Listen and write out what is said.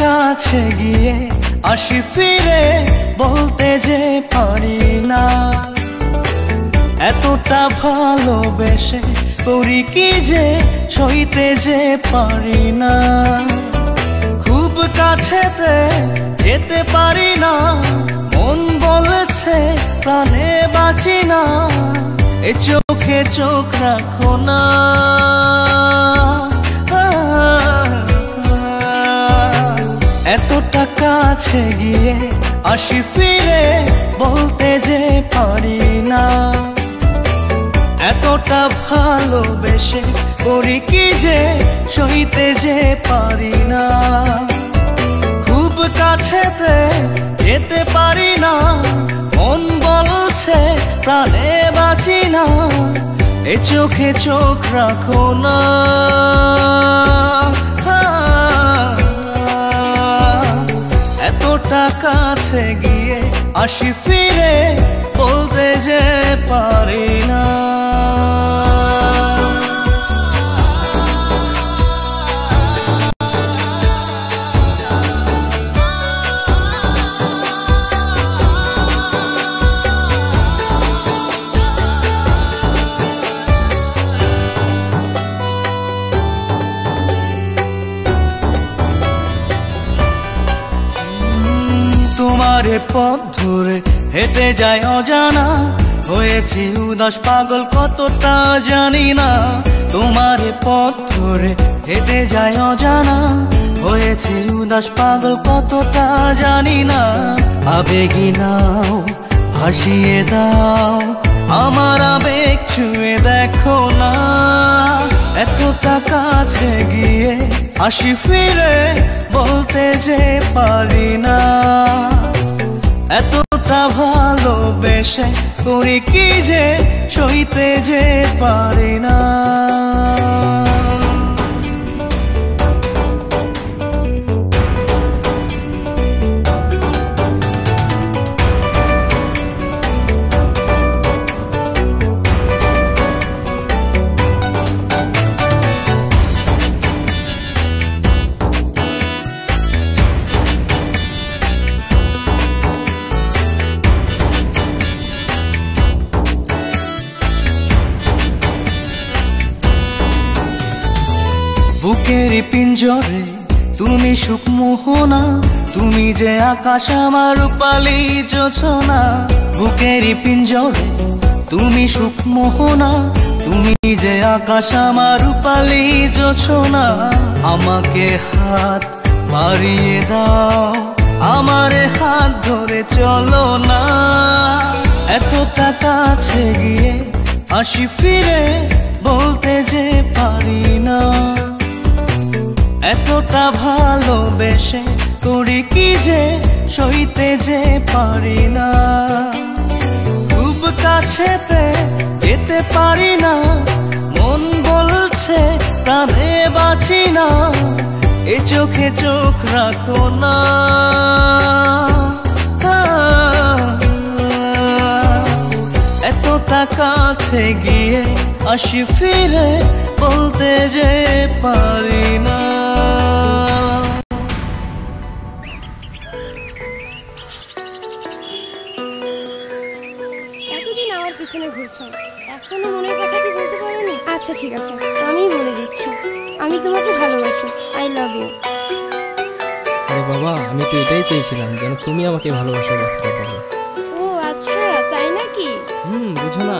কাছে গিয়ে আসি ফিরে বলতে যে পারি না, এতটা ভালোবেসে করি কি যে সইতে যে পারি না। খুব কাছেতে যেতে পারি না, মন বলেছে প্রাণে বাঁচি না, এ চোখে চোখ রাখো না। এতটা কাছে গিয়ে আসি ফিরে বলতে যে পারি না, এতটা ভালোবেসে করি কি যে সইতে যে পারি না। খুব কাছেতে যেতে পারি না, মন বলছে প্রাণে বাঁচি না, এ চোখে চোখ রাখো না। এতটা কাছে গিয়ে আসি ফিরে বলতে যে পারি না। তোমারে পথ ধরে হেঁটে যায় অজানা, হয়েছি উদাস পাগল কতটা জানি না। তোমারে পথ ধরে হেঁটে যায় অজানা, হয়েছি উদাস পাগল কতটা জানি না। আবেগী নাও ভাসিয়ে দাও, আমার আবেগ ছুঁয়ে দেখো না। এতটা কাছে গিয়ে আসি ফিরে বলতে যে পারি না, এতটা ভালোবেসে করি কি যে সইতে যে পারি না। বুকের পিঞ্জরে তুমি সুখ মোহনা, তুমি যে আকাশ আমার রূপালী জোছনা। বুকের পিঞ্জরে তুমি সুখ মোহনা, তুমি যে আকাশ আমার রূপালী জোছনা। আমাকে হাত বাড়িয়ে দাও, আমার হাত ধরে চলো না। এতটা কাছে গিয়ে আসি ফিরে বলতে যে পারি না, এতটা ভালোবেসে করি কি যে সইতে যে পারি না। খুব কাছেতে যেতে পারি না, মন বলছে প্রাণে বাঁচি না, এ চোখে চোখ রাখো না। এতটা কাছে গিয়ে আসি ফিরে বলতে যে পারি না। এতদিন আমার পিছনে ঘুরছো, এখনো মনের কথা কি বলতে পারোনি? আচ্ছা ঠিক আছে, আমিই বলে দিচ্ছি, আমি তোমাকে ভালোবাসি। I love you. আরে বাবা, আমি তো এটাই চেয়েছিলাম যেন তুমি আমাকে ভালোবাসা ব্যক্ত করো। ও আচ্ছা, তাই নাকি? বুঝো না।